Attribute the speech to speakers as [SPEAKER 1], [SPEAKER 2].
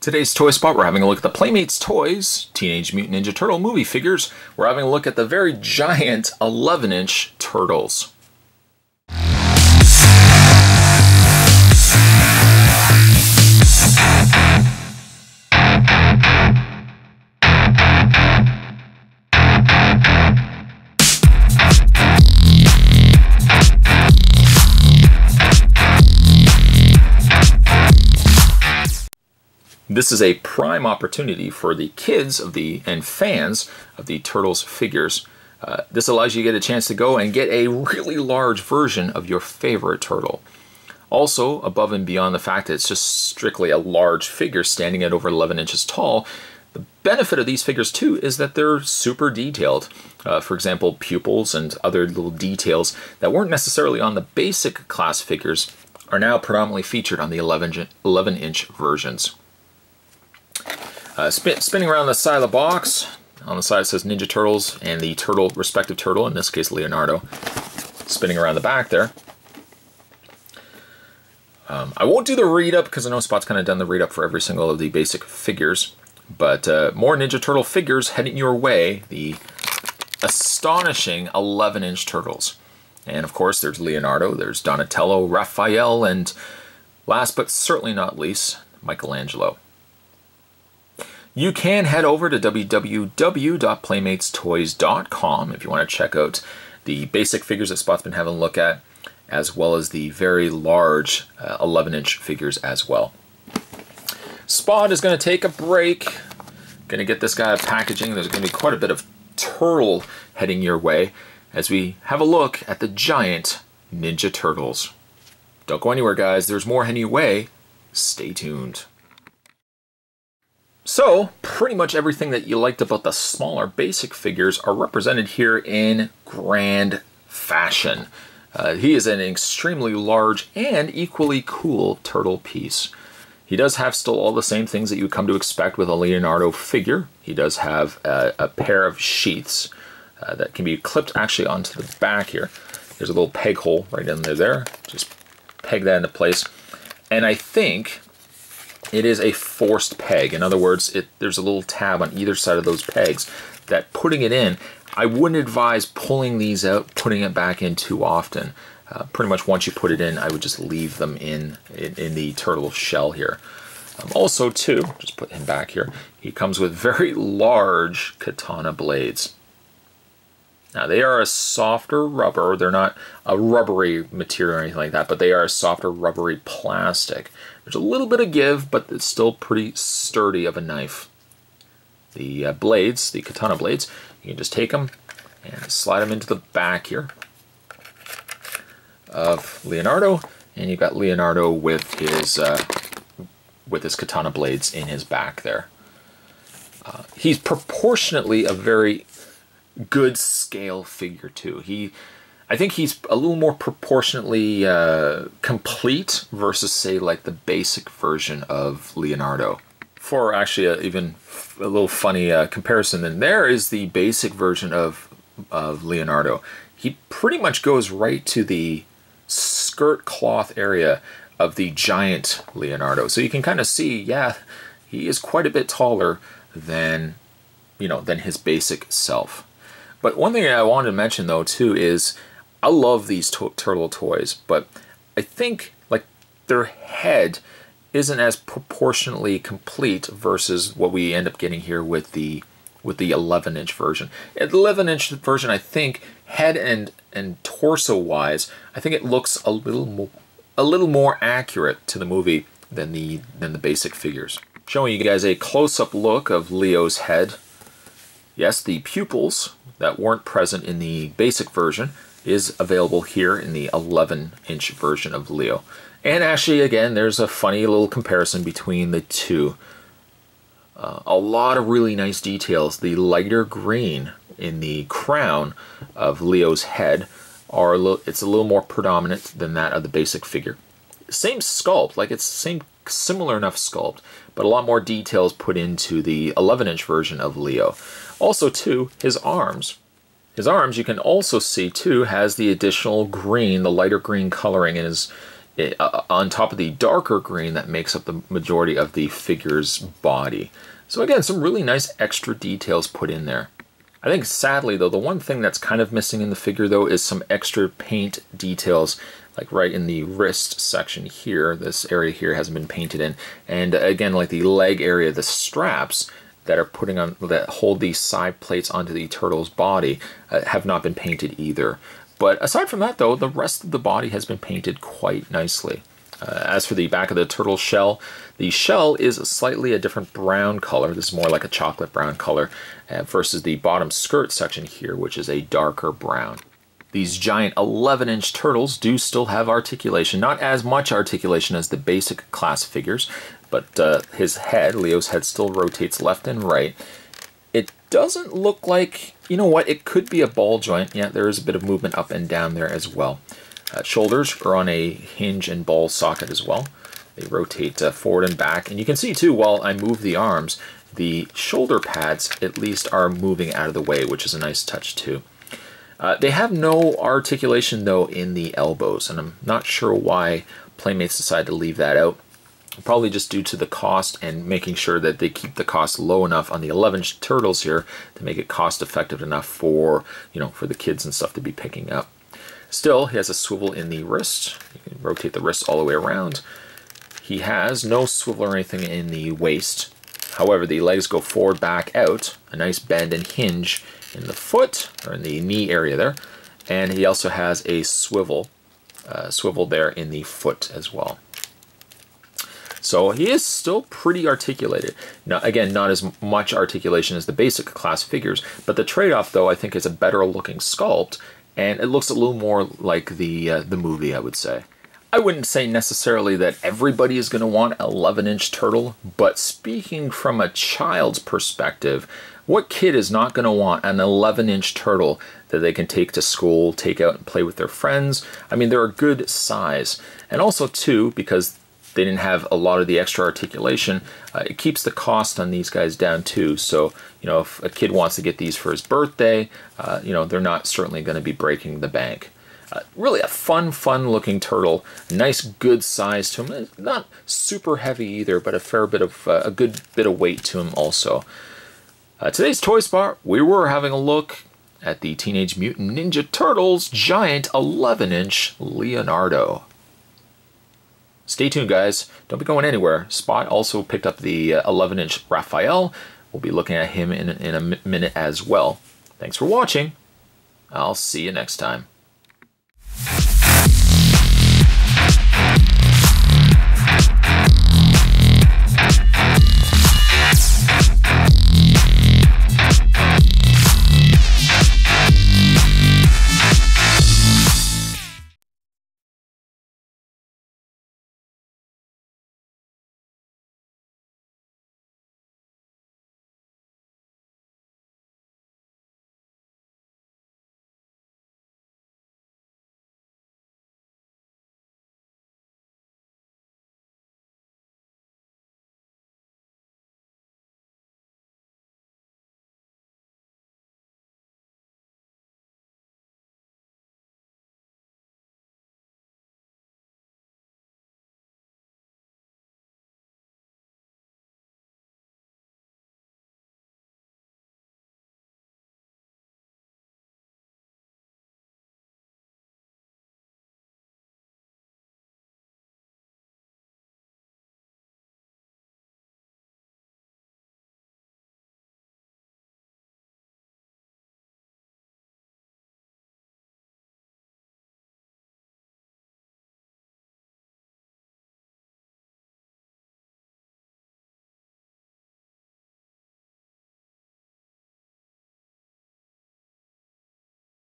[SPEAKER 1] Today's Toy Spot, we're having a look at the Playmates Toys Teenage Mutant Ninja Turtle movie figures. We're having a look at the very giant 11-inch turtles. This is a prime opportunity for the kids and fans of the Turtles figures. This allows you to get a chance to go and get a really large version of your favorite turtle. Also, above and beyond the fact that it's just strictly a large figure standing at over 11 inches tall, the benefit of these figures too is that they're super detailed. For example, pupils and other little details that weren't necessarily on the basic class figures are now predominantly featured on the 11-inch versions. Spinning around the side of the box, on the side it says Ninja Turtles and the respective turtle, in this case Leonardo. Spinning around the back there. I won't do the read-up because I know Spot's kind of done the read-up for every single of the basic figures, but more Ninja Turtle figures heading your way, the astonishing 11-inch turtles. And of course there's Leonardo, there's Donatello, Raphael, and last but certainly not least, Michelangelo. You can head over to www.playmatestoys.com if you want to check out the basic figures that Spot's been having a look at, as well as the very large 11-inch figures as well. Spot is going to take a break. Going to get this guy packaging. There's going to be quite a bit of turtle heading your way as we have a look at the giant Ninja Turtles. Don't go anywhere, guys. There's more heading your way. Stay tuned. So, pretty much everything that you liked about the smaller basic figures are represented here in grand fashion. He is an extremely large and equally cool turtle piece. He does have still all the same things that you would come to expect with a Leonardo figure. He does have a pair of sheaths that can be clipped actually onto the back here. There's a little peg hole right in there. Just peg that into place. And I think it is a forced peg. In other words, there's a little tab on either side of those pegs that putting it in, I wouldn't advise pulling these out, putting it back in too often. Pretty much once you put it in, I would just leave them in the turtle shell here. Also too, just put him back here, he comes with very large Katana Blades. Now they are a softer rubber, they're not a rubbery material or anything like that, but they are a softer rubbery plastic. There's a little bit of give, but it's still pretty sturdy of a knife. The blades, the Katana Blades, you can just take them and slide them into the back here of Leonardo, and you've got Leonardo with his Katana Blades in his back there. He's proportionately a very good scale figure too. I think he's a little more proportionately complete versus, say, like the basic version of Leonardo. For actually even a little funny comparison, then there is the basic version of Leonardo. He pretty much goes right to the skirt cloth area of the giant Leonardo. So you can kind of see, yeah, he is quite a bit taller than his basic self. But one thing I wanted to mention though too is I love these turtle toys, but I think like their head isn't as proportionally complete versus what we end up getting here with the 11-inch version. At the 11-inch version, I think head and torso wise, I think it looks a little more accurate to the movie than the basic figures. Showing you guys a close-up look of Leo's head. Yes, the pupils that weren't present in the basic version is available here in the 11-inch version of Leo. And actually, again, there's a funny little comparison between the two. A lot of really nice details. The lighter green in the crown of Leo's head it's a little more predominant than that of the basic figure. Same sculpt, like it's similar enough sculpt, but a lot more details put into the 11-inch version of Leo. Also, too, his arms. His arms, you can also see, too, has the additional green, the lighter green coloring in on top of the darker green that makes up the majority of the figure's body. So again, some really nice extra details put in there. I think sadly though, the one thing that's kind of missing in the figure though is some extra paint details, like right in the wrist section here. This area here hasn't been painted in. And again, like the leg area, the straps that are putting on, that hold these side plates onto the turtle's body have not been painted either. But aside from that though, the rest of the body has been painted quite nicely. As for the back of the turtle shell, the shell is slightly a different brown color. This is more like a chocolate brown color versus the bottom skirt section here, which is a darker brown. These giant 11-inch turtles do still have articulation. Not as much articulation as the basic class figures, but his head, Leo's head, still rotates left and right. It doesn't look like, you know what, it could be a ball joint. Yeah, there is a bit of movement up and down there as well. Shoulders are on a hinge and ball socket as well. They rotate forward and back. And you can see too, while I move the arms, the shoulder pads at least are moving out of the way, which is a nice touch too. They have no articulation though in the elbows, and I'm not sure why Playmates decided to leave that out. Probably just due to the cost and making sure that they keep the cost low enough on the 11-inch turtles here to make it cost effective enough for, you know, for the kids and stuff to be picking up. Still, he has a swivel in the wrist. You can rotate the wrist all the way around. He has no swivel or anything in the waist. However, the legs go forward, back, out. A nice bend and hinge in the foot, or in the knee area there. And he also has a swivel there in the foot as well. So he is still pretty articulated. Now, again, not as much articulation as the basic class figures, but the trade-off, though, I think is a better looking sculpt, and it looks a little more like the movie, I would say. I wouldn't say necessarily that everybody is going to want an 11-inch turtle, but speaking from a child's perspective, what kid is not going to want an 11-inch turtle that they can take to school, take out and play with their friends? I mean, they're a good size. And also, too, because they didn't have a lot of the extra articulation, it keeps the cost on these guys down too. So, you know, if a kid wants to get these for his birthday, you know, they're not certainly going to be breaking the bank. Really a fun looking turtle. Nice, good size to him. Not super heavy either, but a fair bit of, a good bit of weight to him also. Today's Toy Spot, we were having a look at the Teenage Mutant Ninja Turtles giant 11-inch Leonardo. Stay tuned, guys. Don't be going anywhere. Spot also picked up the 11-inch Raphael. We'll be looking at him in a minute as well. Thanks for watching. I'll see you next time.